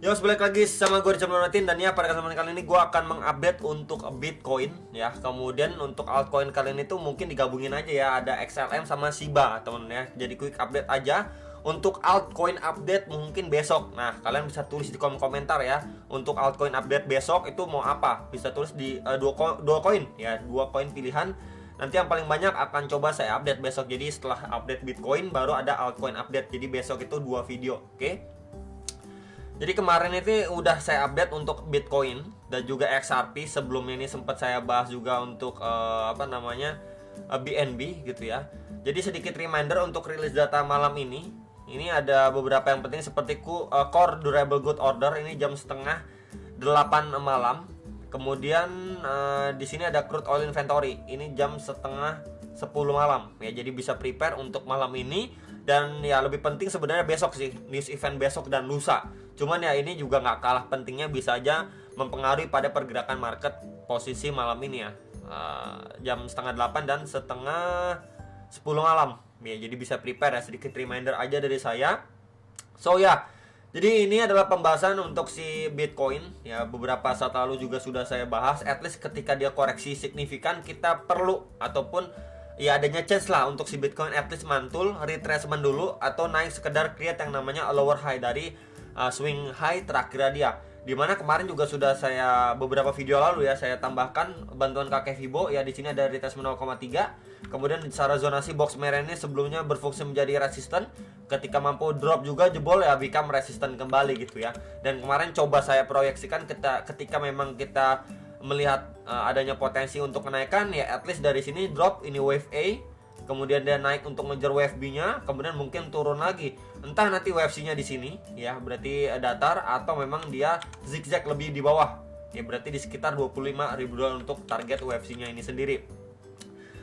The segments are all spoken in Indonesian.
Yo, balik lagi sama gue Richard Nurutin. Dan ya, pada kesempatan kali ini gue akan mengupdate untuk Bitcoin ya. Kemudian untuk altcoin kalian itu mungkin digabungin aja ya. Ada XLM sama Shiba temen ya. Jadi quick update aja. Untuk altcoin update mungkin besok. Nah, kalian bisa tulis di kolom komentar ya. Untuk altcoin update besok itu mau apa? Bisa tulis di dua koin ya, dua koin pilihan. Nanti yang paling banyak akan coba saya update besok. Jadi setelah update Bitcoin baru ada altcoin update. Jadi besok itu 2 video, oke? Jadi kemarin itu udah saya update untuk Bitcoin dan juga XRP. Sebelumnya ini sempat saya bahas juga untuk BNB gitu ya. Jadi sedikit reminder untuk rilis data malam ini. Ini ada beberapa yang penting seperti Core Durable Good Order ini jam setengah 8 malam. Kemudian di sini ada Crude Oil Inventory ini jam setengah 10 malam ya. Jadi bisa prepare untuk malam ini. Dan ya lebih penting sebenarnya besok sih, news event besok dan lusa. Cuman ya ini juga nggak kalah pentingnya, bisa aja mempengaruhi pada pergerakan market posisi malam ini ya. Jam setengah 8 dan setengah 10 malam ya. Jadi bisa prepare ya, sedikit reminder aja dari saya. So ya, jadi ini adalah pembahasan untuk si Bitcoin ya. Beberapa saat lalu juga sudah saya bahas. At least ketika dia koreksi signifikan, kita perlu ataupun ya adanya chance lah untuk si Bitcoin at least mantul, retracement dulu, atau naik sekedar create yang namanya lower high dari swing high terakhir dia. Dimana kemarin juga sudah saya beberapa video lalu ya saya tambahkan bantuan kakek Fibo ya. Di sini ada retracement 0,3. Kemudian secara zonasi box merah ini sebelumnya berfungsi menjadi resisten, ketika mampu drop juga jebol ya become resisten kembali gitu ya. Dan kemarin coba saya proyeksikan ketika memang kita melihat adanya potensi untuk kenaikan ya, at least dari sini drop ini wave A, kemudian dia naik untuk ngejar wave B-nya, kemudian mungkin turun lagi. Entah nanti wave C-nya di sini ya, berarti datar, atau memang dia zigzag lebih di bawah. Ya berarti di sekitar $25.000 untuk target wave C-nya ini sendiri.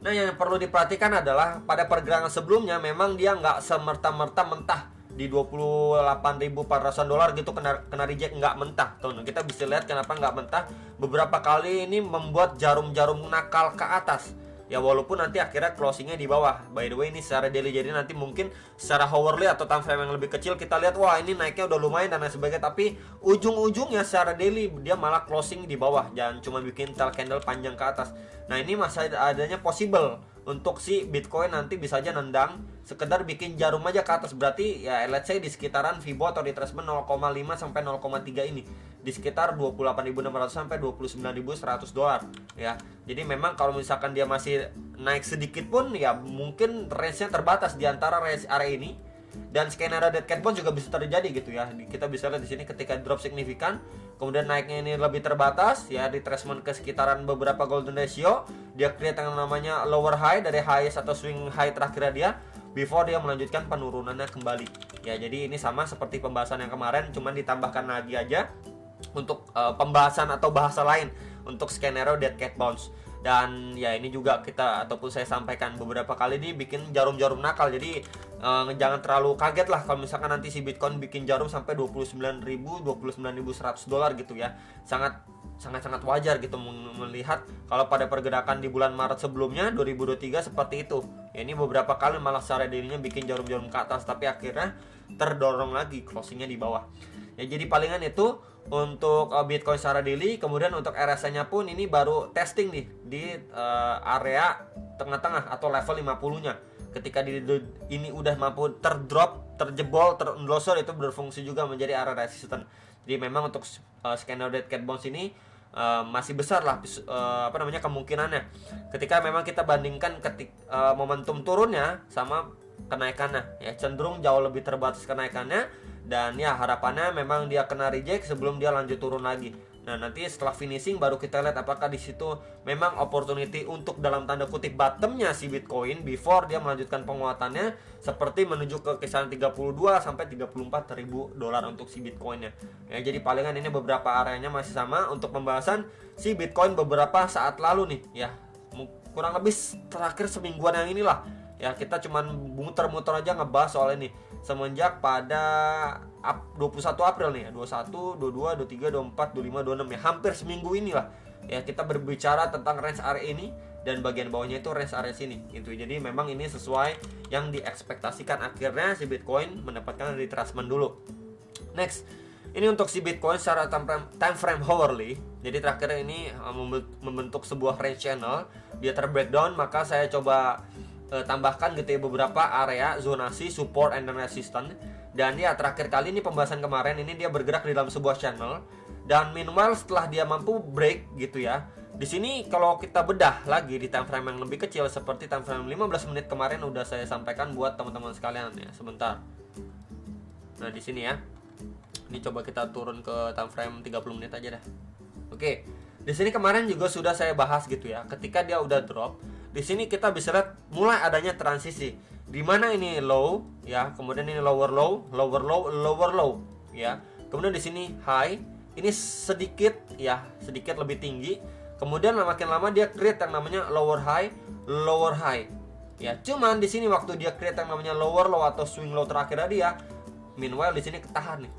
Nah, yang perlu diperhatikan adalah pada pergerakan sebelumnya memang dia nggak semerta-merta mentah di $28.400 gitu kena reject, nggak mentah tuh. Kita bisa lihat kenapa nggak mentah. Beberapa kali ini membuat jarum-jarum nakal ke atas ya, walaupun nanti akhirnya closingnya di bawah. By the way ini secara daily, jadi nanti mungkin secara hourly atau time frame yang lebih kecil kita lihat wah ini naiknya udah lumayan dan lain sebagainya, tapi ujung-ujungnya secara daily dia malah closing di bawah, jangan cuma bikin tail candle panjang ke atas. Nah ini masih adanya possible untuk si Bitcoin nanti bisa aja nendang sekedar bikin jarum aja ke atas. Berarti ya let's say di sekitaran Fibo atau retracement 0,5 sampai 0,3 ini di sekitar 28.600 sampai $29.100 ya. Jadi memang kalau misalkan dia masih naik sedikit pun ya mungkin range-nya terbatas di antara range area ini. Dan skenario dead cat bounce juga bisa terjadi gitu ya. Kita bisa lihat di sini ketika drop signifikan, kemudian naiknya ini lebih terbatas ya, retracement ke sekitaran beberapa golden ratio, dia create yang namanya lower high dari highest atau swing high terakhir dia before dia melanjutkan penurunannya kembali. Ya, jadi ini sama seperti pembahasan yang kemarin, cuman ditambahkan lagi aja untuk pembahasan atau bahasa lain untuk skenario dead cat bounce. Dan ya ini juga kita ataupun saya sampaikan beberapa kali ini bikin jarum-jarum nakal. Jadi jangan terlalu kaget lah kalau misalkan nanti si Bitcoin bikin jarum sampai $29.100 gitu ya. Sangat wajar gitu melihat kalau pada pergerakan di bulan Maret sebelumnya 2023 seperti itu. Ya, ini beberapa kali malah secara dirinya bikin jarum-jarum ke atas, tapi akhirnya terdorong lagi closingnya di bawah. Ya, jadi palingan itu untuk Bitcoin secara daily. Kemudian untuk RSI-nya pun ini baru testing nih di area tengah-tengah atau level 50-nya. Ketika ini udah mampu terjebol, terendlosor, itu berfungsi juga menjadi area resisten. Jadi memang untuk skenario dead cat bounce ini masih besar lah kemungkinannya. Ketika memang kita bandingkan momentum turunnya sama kenaikannya ya, cenderung jauh lebih terbatas kenaikannya. Dan ya harapannya memang dia kena reject sebelum dia lanjut turun lagi. Nah nanti setelah finishing baru kita lihat apakah di situ memang opportunity untuk dalam tanda kutip bottomnya si Bitcoin before dia melanjutkan penguatannya seperti menuju ke kisaran 32 sampai $34.000 untuk si Bitcoinnya. Ya, jadi palingan ini beberapa areanya masih sama untuk pembahasan si Bitcoin beberapa saat lalu nih ya. Kurang lebih terakhir semingguan yang inilah ya, kita cuman muter-muter aja ngebahas soal ini semenjak pada 21 April nih ya, 21, 22, 23, 24, 25, 26 ya, hampir seminggu inilah ya kita berbicara tentang range area ini dan bagian bawahnya itu range area sini gitu. Jadi memang ini sesuai yang diekspektasikan, akhirnya si Bitcoin mendapatkan retracement dulu. Next, Ini untuk si Bitcoin secara time frame hourly. Jadi terakhir ini membentuk sebuah range channel, dia terbreakdown, maka saya coba tambahkan gitu ya beberapa area zonasi, support and resistance. Dan ya terakhir kali ini pembahasan kemarin ini dia bergerak di dalam sebuah channel. Dan meanwhile setelah dia mampu break gitu ya. Di sini kalau kita bedah lagi di time frame yang lebih kecil seperti time frame 15 menit kemarin udah saya sampaikan buat teman-teman sekalian ya, sebentar. Nah, di sini ya. Ini coba kita turun ke time frame 30 menit aja dah. Oke. Di sini kemarin juga sudah saya bahas gitu ya. Ketika dia udah drop, di sini kita bisa lihat mulai adanya transisi. Di mana ini low ya, kemudian ini lower low, lower low, lower low ya. Kemudian di sini high. Ini sedikit ya, sedikit lebih tinggi. Kemudian makin lama dia create yang namanya lower high, lower high. Ya, cuman di sini waktu dia create yang namanya lower low atau swing low terakhir dia, meanwhile di sini ketahan nih.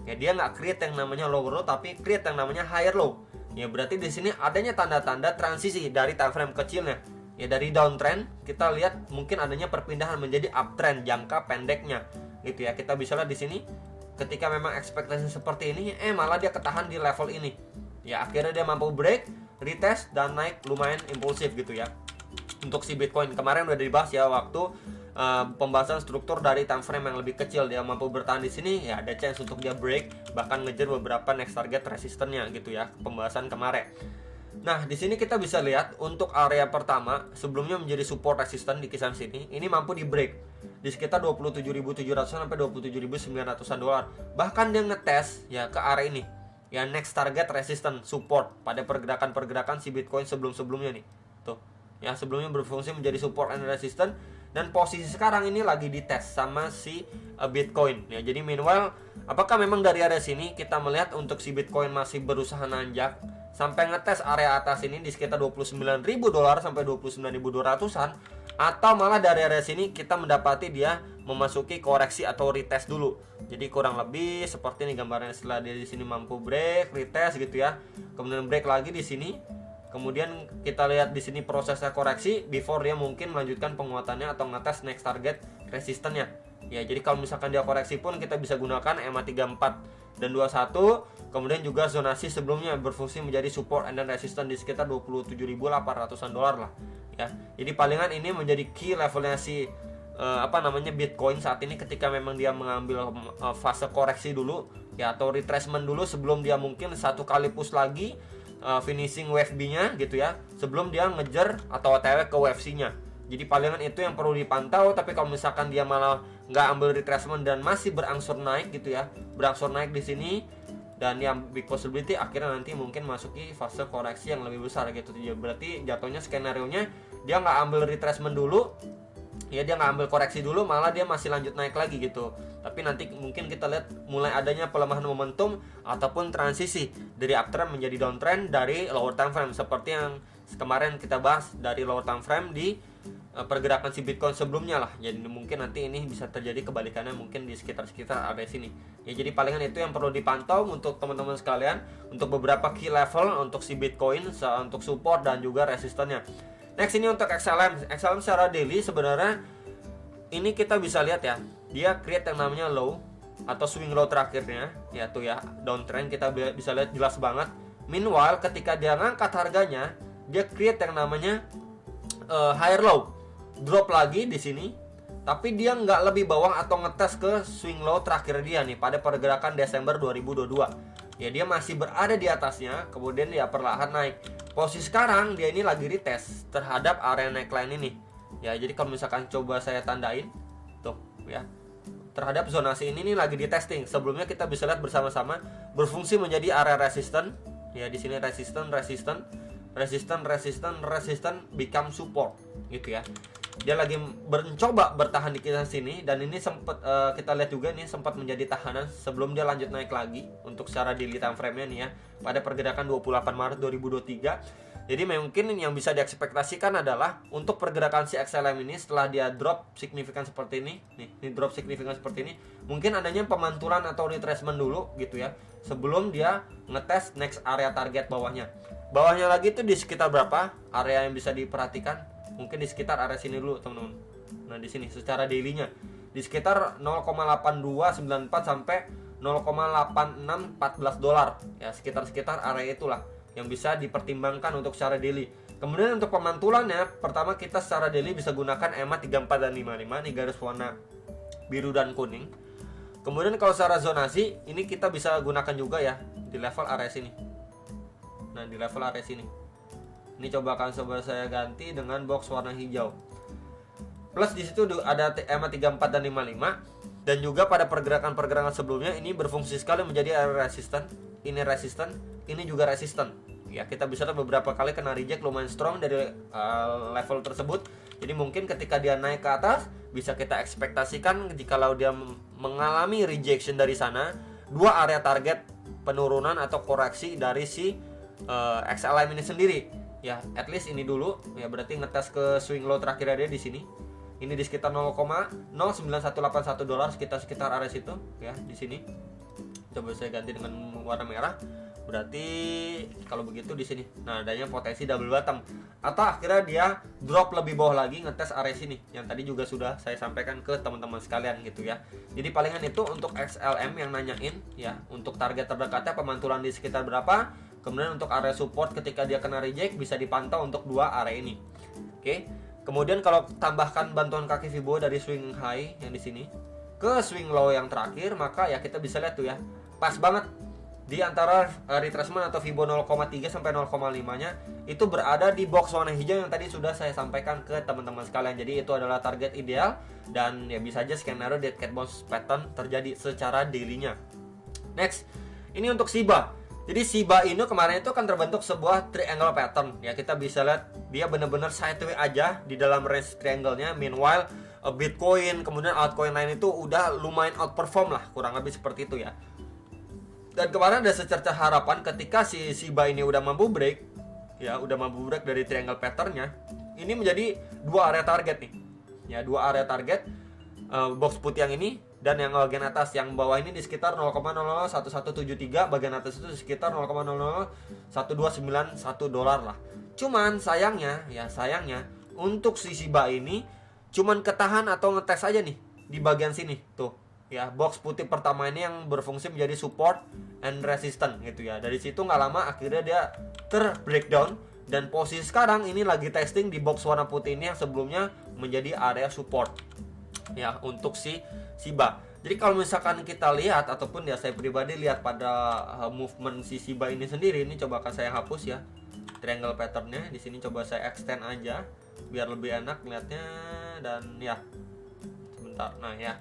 Ya, dia nggak create yang namanya lower low tapi create yang namanya higher low. Ya, berarti di sini adanya tanda-tanda transisi dari time frame kecilnya. Ya, dari downtrend kita lihat mungkin adanya perpindahan menjadi uptrend jangka pendeknya. Gitu ya. Kita bisa lihat di sini ketika memang ekspektasi seperti ini malah dia ketahan di level ini. Ya, akhirnya dia mampu break, retest dan naik lumayan impulsif gitu ya. Untuk si Bitcoin kemarin udah dibahas ya waktu pembahasan struktur dari time frame yang lebih kecil, dia mampu bertahan di sini ya ada chance untuk dia break bahkan ngejar beberapa next target resistennya gitu ya, pembahasan kemarin. Nah, di sini kita bisa lihat untuk area pertama sebelumnya menjadi support resisten di kisaran sini, ini mampu di break di sekitar 27.700 sampai 27.900-an dolar. Bahkan dia ngetes ya ke area ini. Ya, next target resistance support pada pergerakan-pergerakan si Bitcoin sebelum-sebelumnya nih. Tuh. Ya, sebelumnya berfungsi menjadi support and resistance. Dan posisi sekarang ini lagi dites sama si Bitcoin ya. Jadi meanwhile, apakah memang dari area sini kita melihat untuk si Bitcoin masih berusaha nanjak sampai ngetes area atas ini di sekitar 29.000 dolar sampai 29.200-an, atau malah dari area sini kita mendapati dia memasuki koreksi atau retest dulu. Jadi kurang lebih seperti ini gambarnya, setelah dia di sini mampu break, retest gitu ya. Kemudian break lagi di sini. Kemudian kita lihat di sini prosesnya koreksi before dia mungkin melanjutkan penguatannya atau ngetes next target resistennya. Ya, jadi kalau misalkan dia koreksi pun kita bisa gunakan EMA 34 dan 21. Kemudian juga zonasi sebelumnya berfungsi menjadi support and resistance di sekitar 27.800-an dolar lah. Ya. Jadi palingan ini menjadi key levelnya si Bitcoin saat ini ketika memang dia mengambil fase koreksi dulu ya, atau retracement dulu sebelum dia mungkin satu kali push lagi finishing wave B-nya gitu ya, sebelum dia ngejar atau OTW ke wave C-nya. Jadi palingan itu yang perlu dipantau. Tapi kalau misalkan dia malah nggak ambil retracement dan masih berangsur naik gitu ya, berangsur naik di sini, dan yang big possibility akhirnya nanti mungkin masuki fase koreksi yang lebih besar gitu. Jadi berarti jatuhnya skenario nya dia nggak ambil retracement dulu ya, dia nggak ambil koreksi dulu, malah dia masih lanjut naik lagi gitu. Tapi nanti mungkin kita lihat mulai adanya pelemahan momentum ataupun transisi dari uptrend menjadi downtrend dari lower time frame, seperti yang kemarin kita bahas dari lower time frame di pergerakan si Bitcoin sebelumnya lah. Jadi mungkin nanti ini bisa terjadi kebalikannya mungkin di sekitar area sini ya. Jadi palingan itu yang perlu dipantau untuk teman-teman sekalian untuk beberapa key level untuk si Bitcoin, untuk support dan juga resistennya. Next ini untuk XLM secara daily sebenarnya ini kita bisa lihat ya, dia create yang namanya low atau swing low terakhirnya ya, tuh ya, downtrend kita bisa lihat jelas banget. Meanwhile ketika dia ngangkat harganya, dia create yang namanya higher low, drop lagi di sini, tapi dia nggak lebih bawah atau ngetes ke swing low terakhir dia nih pada pergerakan Desember 2022 ya. Dia masih berada di atasnya, kemudian dia perlahan naik. Posisi sekarang dia ini lagi retest terhadap area neckline ini ya. Jadi kalau misalkan coba saya tandain tuh ya, terhadap zonasi ini nih lagi di testing. Sebelumnya kita bisa lihat bersama-sama berfungsi menjadi area resistance ya. Di sini resistance become support gitu ya. Dia lagi mencoba bertahan di kisaran sini, dan ini sempat kita lihat juga nih sempat menjadi tahanan sebelum dia lanjut naik lagi untuk secara daily time frame-nya nih ya pada pergerakan 28 Maret 2023. Jadi mungkin yang bisa diekspektasikan adalah untuk pergerakan si XLM ini setelah dia drop signifikan seperti ini nih, ini drop signifikan seperti ini, mungkin adanya pemantulan atau retracement dulu gitu ya sebelum dia ngetes next area target bawahnya. Bawahnya lagi itu di sekitar berapa area yang bisa diperhatikan? Mungkin di sekitar area sini dulu teman-teman. Nah di sini secara daily-nya di sekitar 0,8294 sampai 0,8614 dolar ya, sekitar area itulah yang bisa dipertimbangkan untuk secara daily. Kemudian untuk pemantulannya, pertama kita secara daily bisa gunakan EMA 34 dan 55, nih garis warna biru dan kuning. Kemudian kalau secara zonasi, ini kita bisa gunakan juga ya di level area sini. Nah, di level area sini. Ini coba saya ganti dengan box warna hijau. Plus di situ ada EMA 34 dan 55, dan juga pada pergerakan-pergerakan sebelumnya ini berfungsi sekali menjadi area resisten. Ini resisten, ini juga resisten. Ya, kita bisa lihat beberapa kali kena reject lumayan strong dari level tersebut. Jadi mungkin ketika dia naik ke atas, bisa kita ekspektasikan jikalau dia mengalami rejection dari sana, dua area target penurunan atau koreksi dari si XLM ini sendiri. Ya, at least ini dulu. Ya, berarti ngetes ke swing low terakhir ada di sini. Ini di sekitar 0,09181 dolar, sekitar area situ ya, di sini. Coba saya ganti dengan warna merah. Berarti kalau begitu di sini. Nah, adanya potensi double bottom atau akhirnya dia drop lebih bawah lagi ngetes area sini yang tadi juga sudah saya sampaikan ke teman-teman sekalian gitu ya. Jadi palingan itu untuk XLM yang nanyain ya, untuk target terdekatnya pemantulan di sekitar berapa. Kemudian untuk area support ketika dia kena reject bisa dipantau untuk dua area ini. Oke. Kemudian kalau tambahkan bantuan kaki Fibo dari swing high yang di sini ke swing low yang terakhir, maka ya kita bisa lihat tuh ya, pas banget di antara retracement atau Fibo 0,3 sampai 0,5-nya itu berada di box warna hijau yang tadi sudah saya sampaikan ke teman-teman sekalian. Jadi itu adalah target ideal dan ya bisa aja skenario dead cat bounce pattern terjadi secara daily-nya. Next, ini untuk Shiba. Jadi Shiba Inu kemarin itu kan terbentuk sebuah triangle pattern. Ya, kita bisa lihat dia benar-benar sideways aja di dalam range triangle-nya. Meanwhile Bitcoin kemudian altcoin lain itu udah lumayan outperform lah, kurang lebih seperti itu ya. Dan kemarin ada secerca harapan ketika si Shiba ini udah mampu break, ya udah mampu break dari triangle pattern-nya. Ini menjadi dua area target nih. Ya, dua area target, box putih yang ini dan yang bagian atas, yang bawah ini di sekitar 0,001173, bagian atas itu di sekitar 0,00129 dolar lah. Cuman sayangnya untuk si Shiba ini cuman ketahan atau ngetes aja nih di bagian sini tuh. Ya, box putih pertama ini yang berfungsi menjadi support and resistance gitu ya. Dari situ nggak lama akhirnya dia breakdown dan posisi sekarang ini lagi testing di box warna putih ini yang sebelumnya menjadi area support ya untuk si Shiba. Jadi kalau misalkan kita lihat ataupun ya saya pribadi lihat pada movement si Shiba ini sendiri, ini coba akan saya hapus ya triangle patternnya. Di sini coba saya extend aja biar lebih enak melihatnya dan ya sebentar. Nah ya.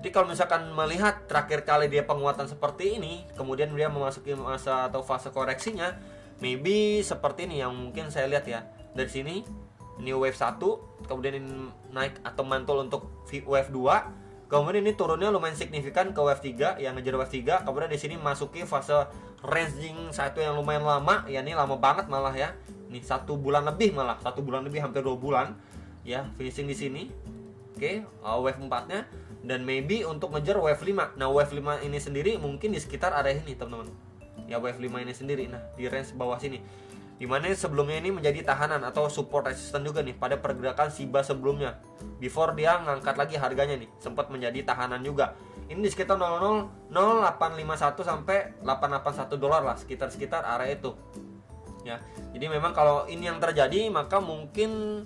Jadi kalau misalkan melihat terakhir kali dia penguatan seperti ini, kemudian dia memasuki masa atau fase koreksinya, maybe seperti ini yang mungkin saya lihat ya. Dari sini ini wave 1, kemudian ini naik atau mantul untuk wave 2. Kemudian ini turunnya lumayan signifikan ke wave 3, yang ngejar wave 3. Kemudian di sini masuki fase ranging satu yang lumayan lama, ya ini lama banget malah ya. Ini 1 bulan lebih malah, 1 bulan lebih hampir 2 bulan. Ya, finishing di sini. Oke, wave 4-nya dan maybe untuk ngejar wave 5. Nah, wave 5 ini sendiri mungkin di sekitar area ini, teman-teman. Ya, wave 5 ini sendiri. Nah, di range bawah sini. Dimana sebelumnya ini menjadi tahanan atau support resistance juga nih pada pergerakan Shiba sebelumnya. Before dia ngangkat lagi harganya nih, sempat menjadi tahanan juga. Ini di sekitar 0,0851 sampai 881 dolar lah, sekitar area itu. Ya. Jadi memang kalau ini yang terjadi, maka mungkin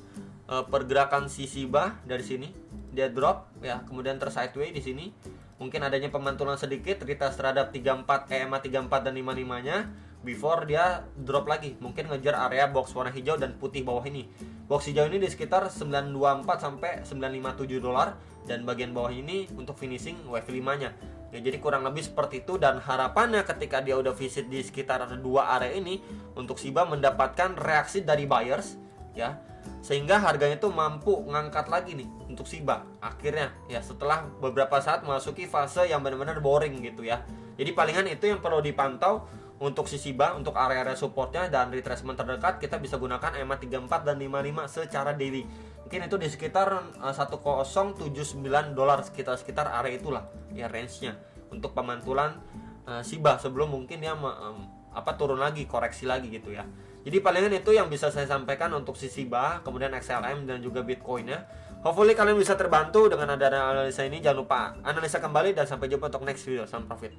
pergerakan si Shiba dari sini dia drop ya, kemudian tersideways di sini. Mungkin adanya pemantulan sedikit retest terhadap 34 EMA 34 dan 55-nya before dia drop lagi, mungkin ngejar area box warna hijau dan putih bawah ini. Box hijau ini di sekitar 924 sampai 957 dolar dan bagian bawah ini untuk finishing wave 5-nya. Ya, jadi kurang lebih seperti itu dan harapannya ketika dia udah visit di sekitar dua area ini untuk Shiba mendapatkan reaksi dari buyers ya, sehingga harganya itu mampu ngangkat lagi nih untuk Shiba akhirnya ya, setelah beberapa saat memasuki fase yang benar-benar boring gitu ya. Jadi palingan itu yang perlu dipantau untuk si Shiba, untuk area-area supportnya dan retracement terdekat kita bisa gunakan EMA 34 dan 55 secara daily. Mungkin itu di sekitar 1079 dolar, sekitar area itulah ya range-nya untuk pemantulan Shiba sebelum mungkin dia turun lagi, koreksi lagi gitu ya. Jadi palingan itu yang bisa saya sampaikan untuk si Shiba, kemudian XLM dan juga Bitcoin-nya. Hopefully kalian bisa terbantu dengan ada analisa ini. Jangan lupa analisa kembali dan sampai jumpa untuk next video. Salam profit.